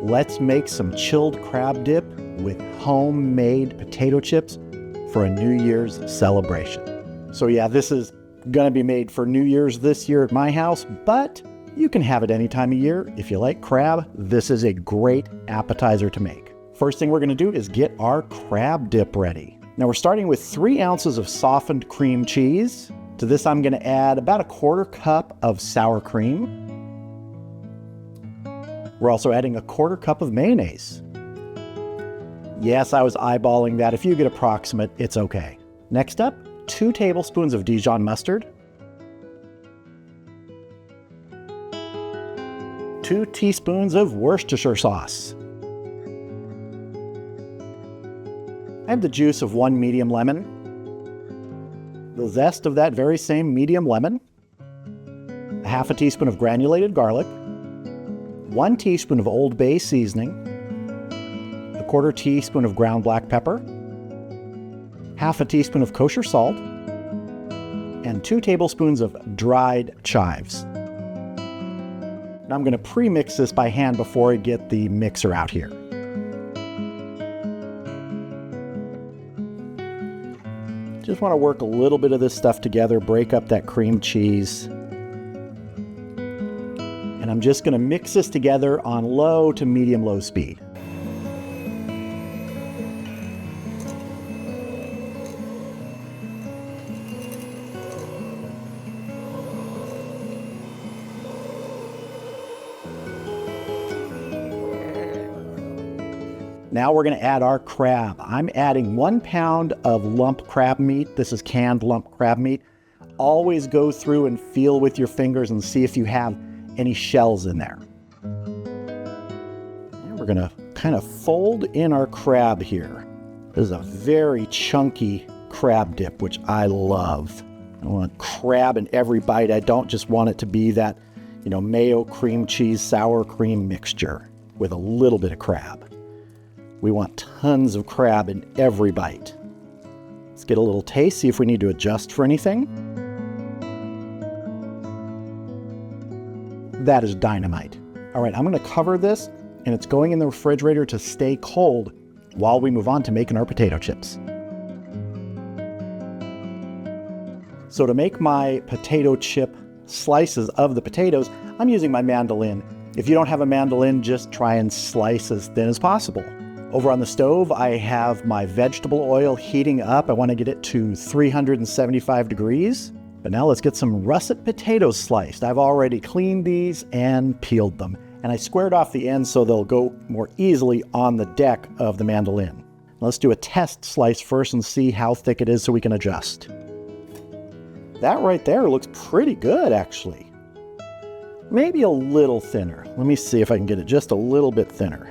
let's make some chilled crab dip with homemade potato chips for a New Year's celebration. So yeah, this is gonna be made for New Year's this year at my house, but you can have it any time of year. If you like crab, this is a great appetizer to make. First thing we're gonna do is get our crab dip ready. Now we're starting with 3 ounces of softened cream cheese. To this, I'm gonna add about a 1/4 cup of sour cream. We're also adding a 1/4 cup of mayonnaise. Yes, I was eyeballing that. If you get approximate, it's okay. Next up, 2 tablespoons of Dijon mustard, 2 teaspoons of Worcestershire sauce. I have the juice of 1 medium lemon, the zest of that very same medium lemon, a 1/2 teaspoon of granulated garlic, 1 teaspoon of Old Bay seasoning, a 1/4 teaspoon of ground black pepper, 1/2 teaspoon of kosher salt, and 2 tablespoons of dried chives. Now I'm going to pre-mix this by hand before I get the mixer out here. Just want to work a little bit of this stuff together, break up that cream cheese. And I'm just going to mix this together on low to medium-low speed. Now we're going to add our crab. I'm adding 1 pound of lump crab meat. This is canned lump crab meat. Always go through and feel with your fingers and see if you have any shells in there. And we're going to kind of fold in our crab here. This is a very chunky crab dip, which I love. I want crab in every bite. I don't just want it to be that, mayo, cream cheese, sour cream mixture with a little bit of crab. We want tons of crab in every bite. Let's get a little taste, see if we need to adjust for anything. That is dynamite. All right, I'm gonna cover this and it's going in the refrigerator to stay cold while we move on to making our potato chips. So to make my potato chip slices of the potatoes, I'm using my mandolin. If you don't have a mandolin, just try and slice as thin as possible. Over on the stove, I have my vegetable oil heating up. I want to get it to 375 degrees. But now let's get some russet potatoes sliced. I've already cleaned these and peeled them. And I squared off the ends so they'll go more easily on the deck of the mandolin. Let's do a test slice first and see how thick it is so we can adjust. That right there looks pretty good, actually. Maybe a little thinner. Let me see if I can get it just a little bit thinner.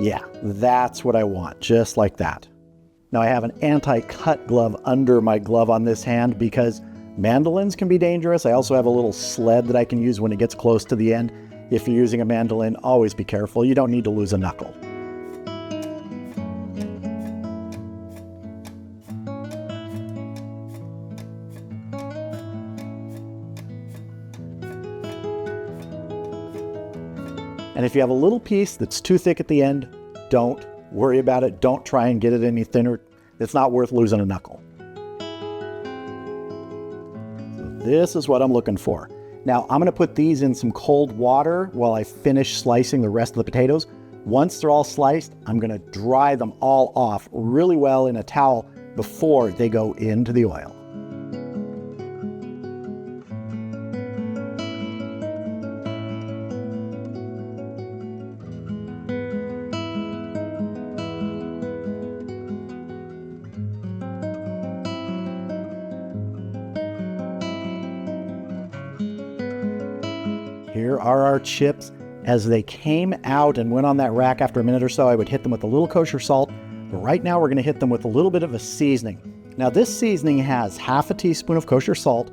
Yeah, that's what I want, just like that. Now I have an anti-cut glove under my glove on this hand because mandolins can be dangerous. I also have a little sled that I can use when it gets close to the end. If you're using a mandolin, always be careful. You don't need to lose a knuckle. And if you have a little piece that's too thick at the end, don't worry about it. Don't try and get it any thinner. It's not worth losing a knuckle. So this is what I'm looking for. Now I'm gonna put these in some cold water while I finish slicing the rest of the potatoes. Once they're all sliced, I'm gonna dry them all off really well in a towel before they go into the oil. Here are our chips. As they came out and went on that rack after a minute or so, I would hit them with a little kosher salt. But right now we're going to hit them with a little bit of a seasoning. Now this seasoning has 1/2 teaspoon of kosher salt,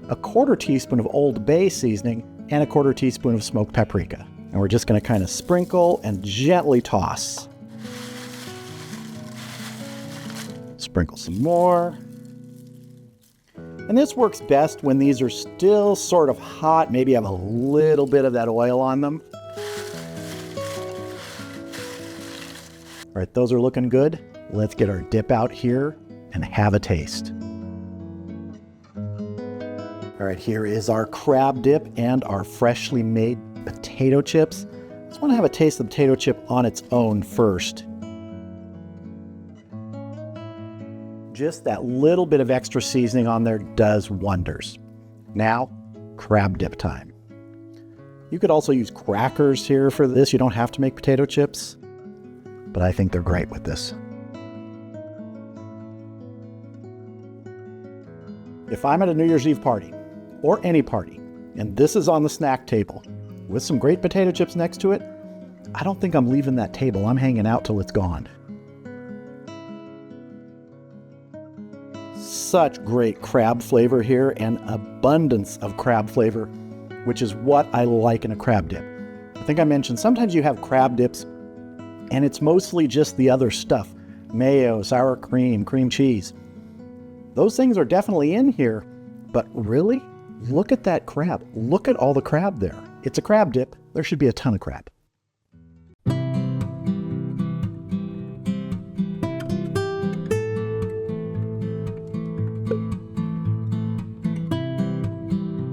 a 1/4 teaspoon of Old Bay seasoning, and a 1/4 teaspoon of smoked paprika. And we're just going to kind of sprinkle and gently toss. Sprinkle some more. And this works best when these are still sort of hot, maybe have a little bit of that oil on them. All right, those are looking good. Let's get our dip out here and have a taste. All right, here is our crab dip and our freshly made potato chips. I just want to have a taste of the potato chip on its own first. Just that little bit of extra seasoning on there does wonders. Now, crab dip time. You could also use crackers here for this. You don't have to make potato chips, but I think they're great with this. If I'm at a New Year's Eve party, or any party, and this is on the snack table with some great potato chips next to it, I don't think I'm leaving that table. I'm hanging out till it's gone. Such great crab flavor here and abundance of crab flavor, which is what I like in a crab dip. I think I mentioned sometimes you have crab dips and it's mostly just the other stuff. Mayo, sour cream, cream cheese. Those things are definitely in here, but really, look at that crab. Look at all the crab there. It's a crab dip. There should be a ton of crab.